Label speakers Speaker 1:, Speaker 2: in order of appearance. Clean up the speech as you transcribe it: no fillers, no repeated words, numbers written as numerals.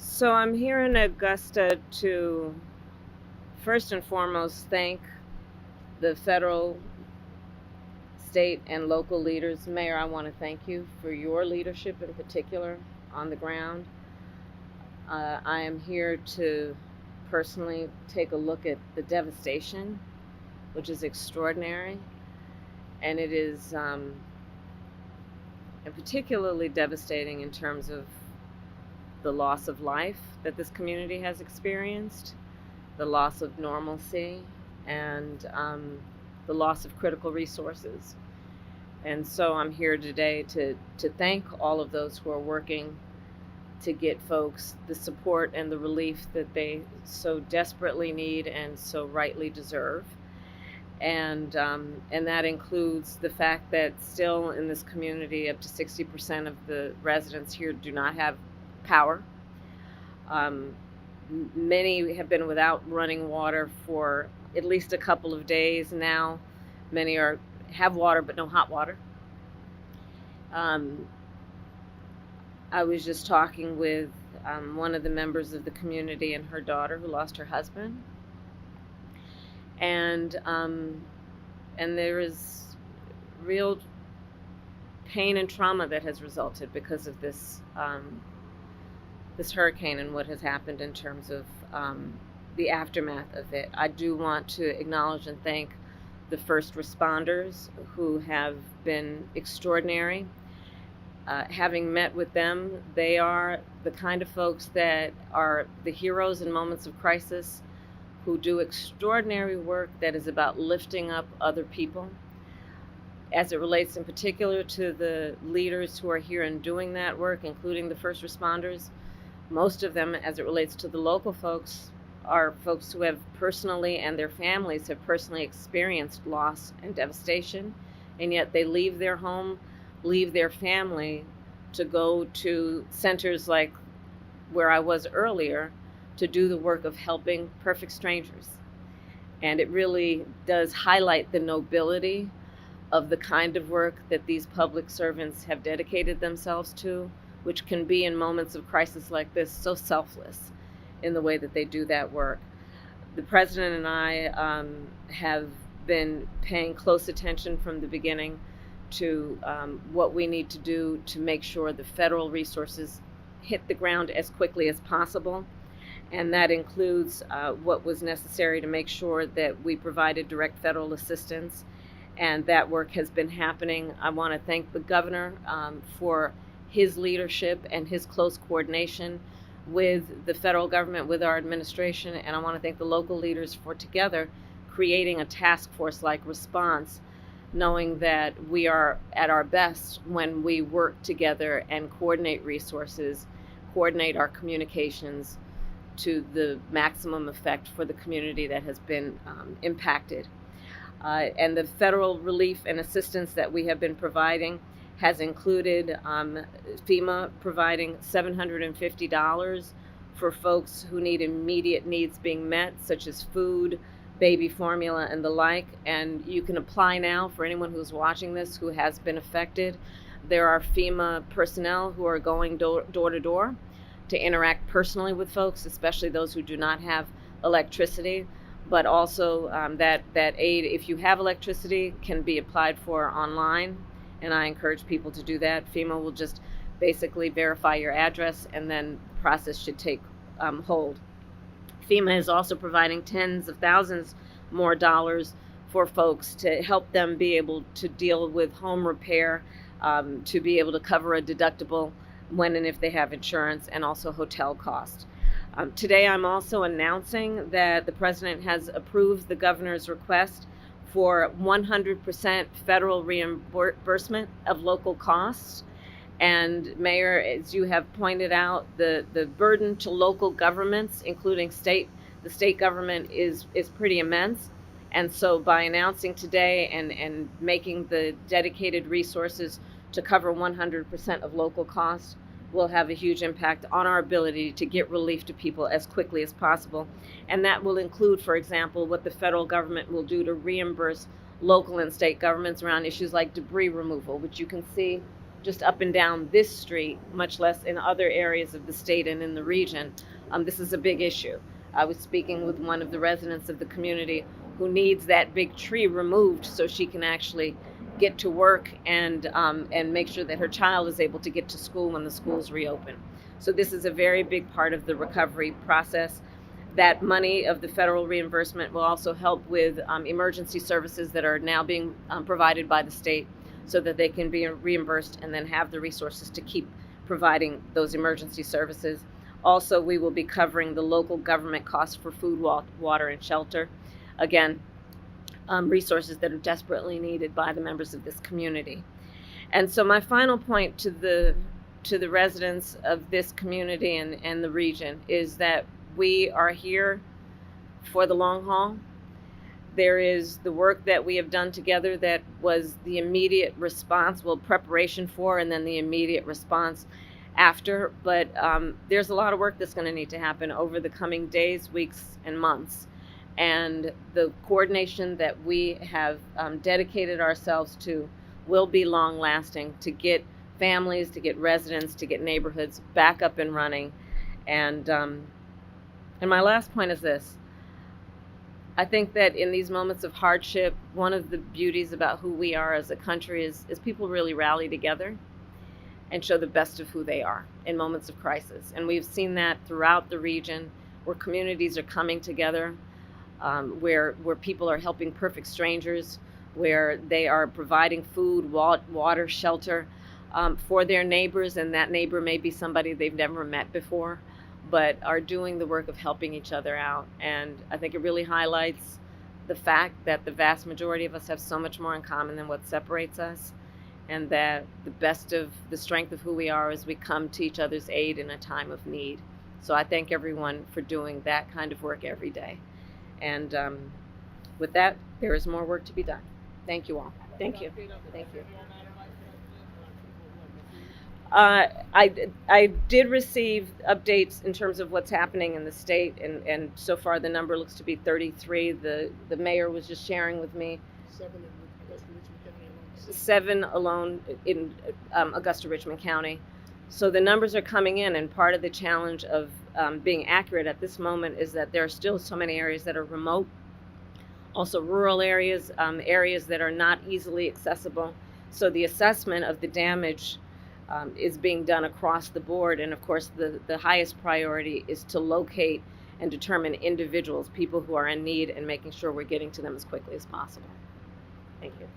Speaker 1: So I'm here in Augusta to first and foremost thank the federal, state, and local leaders. Mayor, I want to thank you for your leadership in particular on the ground. I am here to personally take a look at the devastation, which is extraordinary, and it is and particularly devastating in terms of the loss of life that this community has experienced, the loss of normalcy, and the loss of critical resources. And so I'm here today to thank all of those who are working to get folks the support and the relief that they so desperately need and so rightly deserve. And that includes the fact that still in this community, up to 60% of the residents here do not have power. Um, Many have been without running water for at least a couple of days now. Many have water but no hot water. Um, I was just talking with one of the members of the community and her daughter who lost her husband, and there is real pain and trauma that has resulted because of this hurricane and what has happened in terms of the aftermath of it. I do want to acknowledge and thank the first responders who have been extraordinary. Having met with them, they are the kind of folks that are the heroes in moments of crisis, who do extraordinary work that is about lifting up other people. As it relates in particular to the leaders who are here and doing that work, including the first responders, most of them, as it relates to the local folks, are folks who have personally and their families have personally experienced loss and devastation, and yet they leave their home, leave their family to go to centers like where I was earlier to do the work of helping perfect strangers. And it really does highlight the nobility of the kind of work that these public servants have dedicated themselves to, which can be in moments of crisis like this so selfless in the way that they do that work. The president and I have been paying close attention from the beginning to what we need to do to make sure the federal resources hit the ground as quickly as possible. And that includes what was necessary to make sure that we provided direct federal assistance. And that work has been happening. I want to thank the governor for his leadership and his close coordination with the federal government, with our administration. And I want to thank the local leaders for together creating a task force-like response, knowing that we are at our best when we work together and coordinate resources, coordinate our communications to the maximum effect for the community that has been impacted. And the federal relief and assistance that we have been providing has included FEMA providing $750 for folks who need immediate needs being met, such as food, baby formula, and the like. And you can apply now for anyone who's watching this who has been affected. There are FEMA personnel who are going door to door to interact personally with folks, especially those who do not have electricity. But also that aid, if you have electricity, can be applied for online, and I encourage people to do that. FEMA will just basically verify your address, and then the process should take hold. FEMA is also providing tens of thousands more dollars for folks to help them be able to deal with home repair, to be able to cover a deductible when and if they have insurance, and also hotel costs. Today, I'm also announcing that the president has approved the governor's request for 100% federal reimbursement of local costs. And Mayor, as you have pointed out, the burden to local governments, including the state government, is pretty immense. And so by announcing today and making the dedicated resources to cover 100% of local costs, will have a huge impact on our ability to get relief to people as quickly as possible. And that will include, for example, what the federal government will do to reimburse local and state governments around issues like debris removal, which you can see just up and down this street, much less in other areas of the state and in the region. This is a big issue. I was speaking with one of the residents of the community who needs that big tree removed so she can actually get to work and make sure that her child is able to get to school when the schools reopen. So this is a very big part of the recovery process. That money of the federal reimbursement will also help with emergency services that are now being provided by the state, so that they can be reimbursed and then have the resources to keep providing those emergency services. Also, we will be covering the local government costs for food, water, and shelter. Again, resources that are desperately needed by the members of this community. And so my final point to the residents of this community and the region is that we are here for the long haul. There is the work that we have done together that was the immediate response, well, preparation for, and then the immediate response after. But there's a lot of work that's going to need to happen over the coming days, weeks, and months. And the coordination that we have dedicated ourselves to will be long lasting, to get families, to get residents, to get neighborhoods back up and running. And my last point is this. I think that in these moments of hardship, one of the beauties about who we are as a country is people really rally together and show the best of who they are in moments of crisis. And we've seen that throughout the region, where communities are coming together, where people are helping perfect strangers, where they are providing food, water, shelter for their neighbors, and that neighbor may be somebody they've never met before, but are doing the work of helping each other out. And I think it really highlights the fact that the vast majority of us have so much more in common than what separates us, and that the strength of who we are is we come to each other's aid in a time of need. So I thank everyone for doing that kind of work every day. And with that, there is more work to be done. Thank you all. Thank you. Thank you. I did receive updates in terms of what's happening in the state, and so far the number looks to be 33. The mayor was just sharing with me 7 alone in Augusta Richmond County. So the numbers are coming in, and part of the challenge of being accurate at this moment is that there are still so many areas that are remote, also rural areas, areas that are not easily accessible. So the assessment of the damage is being done across the board, and of course the highest priority is to locate and determine individuals, people who are in need, and making sure we're getting to them as quickly as possible. Thank you.